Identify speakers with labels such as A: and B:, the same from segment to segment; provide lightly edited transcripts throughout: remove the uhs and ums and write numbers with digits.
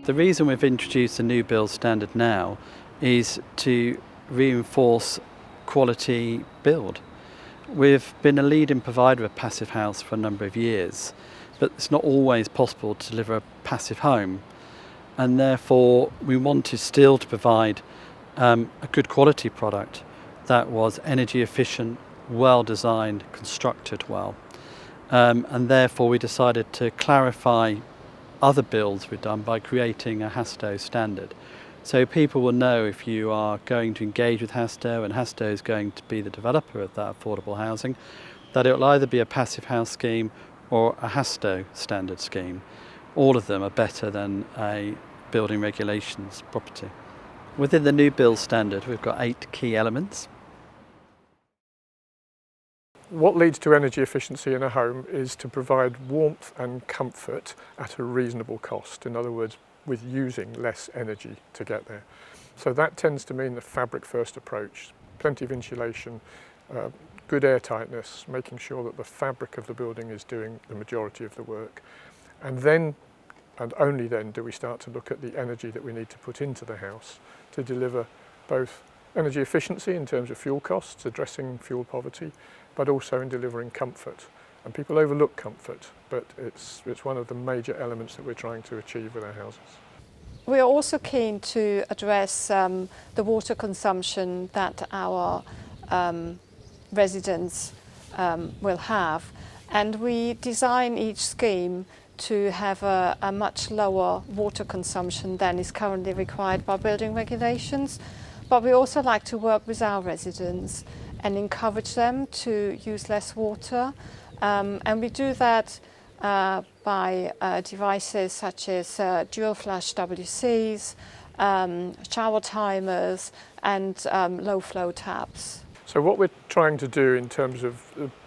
A: The reason we've introduced the new build standard now is to reinforce quality build. We've been a leading provider of passive house for a number of years, but it's not always possible to deliver a passive home, and therefore we wanted still to provide a good quality product that was energy efficient, well designed, constructed well, and therefore we decided to clarify other builds we've done by creating a Hastoe standard. So people will know if you are going to engage with Hastoe, and Hastoe is going to be the developer of that affordable housing, that it will either be a passive house scheme or a Hastoe standard scheme. All of them are better than a building regulations property. Within the new build standard, we've got 8 key elements.
B: What leads to energy efficiency in a home is to provide warmth and comfort at a reasonable cost. In other words, with using less energy to get there. So that tends to mean the fabric first approach, plenty of insulation, good air tightness, making sure that the fabric of the building is doing the majority of the work. And then, and only then, do we start to look at the energy that we need to put into the house to deliver both energy efficiency in terms of fuel costs, addressing fuel poverty, but also in delivering comfort. And people overlook comfort, but it's one of the major elements that we're trying to achieve with our houses.
C: We are also keen to address the water consumption that our residents will have, and we design each scheme to have a much lower water consumption than is currently required by building regulations. But we also like to work with our residents and encourage them to use less water. And we do that by devices such as dual flush WCs, shower timers and low flow taps.
B: So what we're trying to do in terms of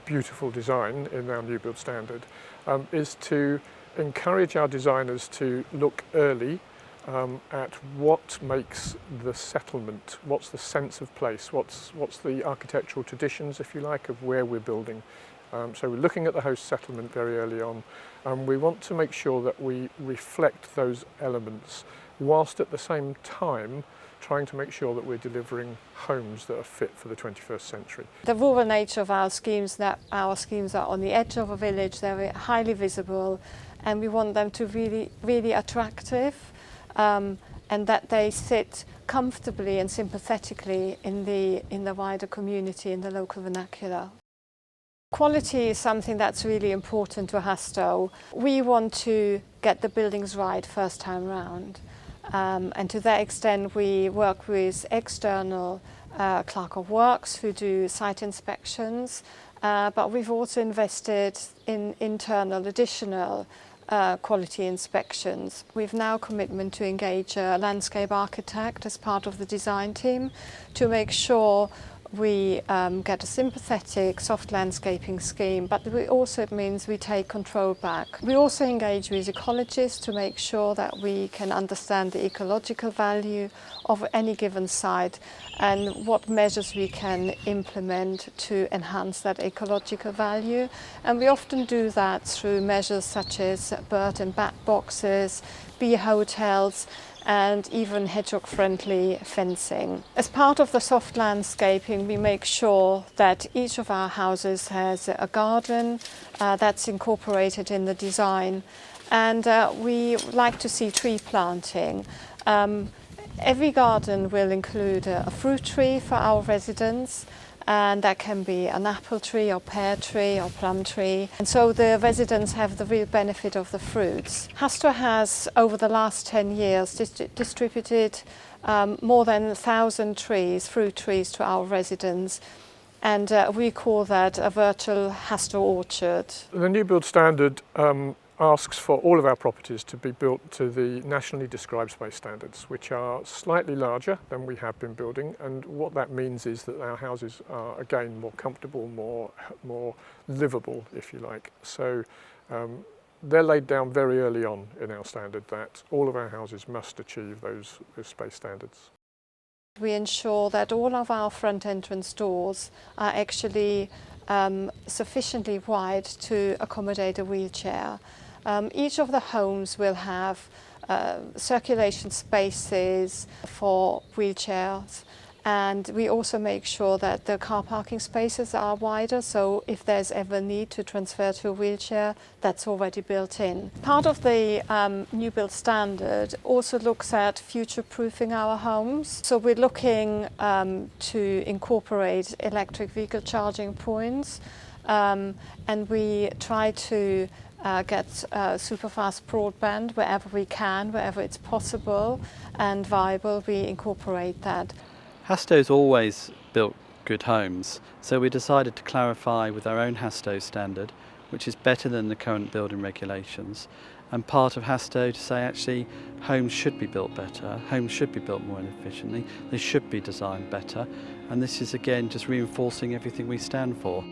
B: beautiful design in our new build standard is to encourage our designers to look early at what makes the settlement, what's the sense of place, what's the architectural traditions, if you like, of where we're building. So we're looking at the host settlement very early on, and we want to make sure that we reflect those elements whilst at the same time trying to make sure that we're delivering homes that are fit for the 21st century.
C: The rural nature of our schemes, that our schemes are on the edge of a village, they're highly visible, and we want them to really attractive, and that they sit comfortably and sympathetically in the wider community, in the local vernacular. Quality is something that's really important to Hastoe. We want to get the buildings right first time round, and to that extent we work with external clerk of works who do site inspections, but we've also invested in internal additional quality inspections. We've now commitment to engage a landscape architect as part of the design team to make sure we get a sympathetic soft landscaping scheme, but it means we take control back. We also engage with ecologists to make sure that we can understand the ecological value of any given site and what measures we can implement to enhance that ecological value. And we often do that through measures such as bird and bat boxes, bee hotels, and even hedgehog-friendly fencing. As part of the soft landscaping, we make sure that each of our houses has a garden that's incorporated in the design, and we like to see tree planting. Every garden will include a fruit tree for our residents, and that can be an apple tree or pear tree or plum tree. And so the residents have the real benefit of the fruits. Hastoe has, over the last 10 years, distributed more than 1,000 trees, fruit trees, to our residents. And we call that a virtual Hastoe orchard.
B: The new build standard asks for all of our properties to be built to the nationally described space standards, which are slightly larger than we have been building, and what that means is that our houses are again more comfortable, more livable, if you like. So they're laid down very early on in our standard that all of our houses must achieve those space standards.
C: We ensure that all of our front entrance doors are actually sufficiently wide to accommodate a wheelchair. Each of the homes will have circulation spaces for wheelchairs. And we also make sure that the car parking spaces are wider, so if there's ever need to transfer to a wheelchair, that's already built in. Part of the new build standard also looks at future-proofing our homes. So we're looking to incorporate electric vehicle charging points, and we try to get super fast broadband wherever we can, wherever it's possible and viable, we incorporate that.
A: Hastoe's always built good homes, so we decided to clarify with our own Hastoe standard, which is better than the current building regulations, and part of Hastoe to say actually homes should be built better, homes should be built more efficiently, they should be designed better, and this is again just reinforcing everything we stand for.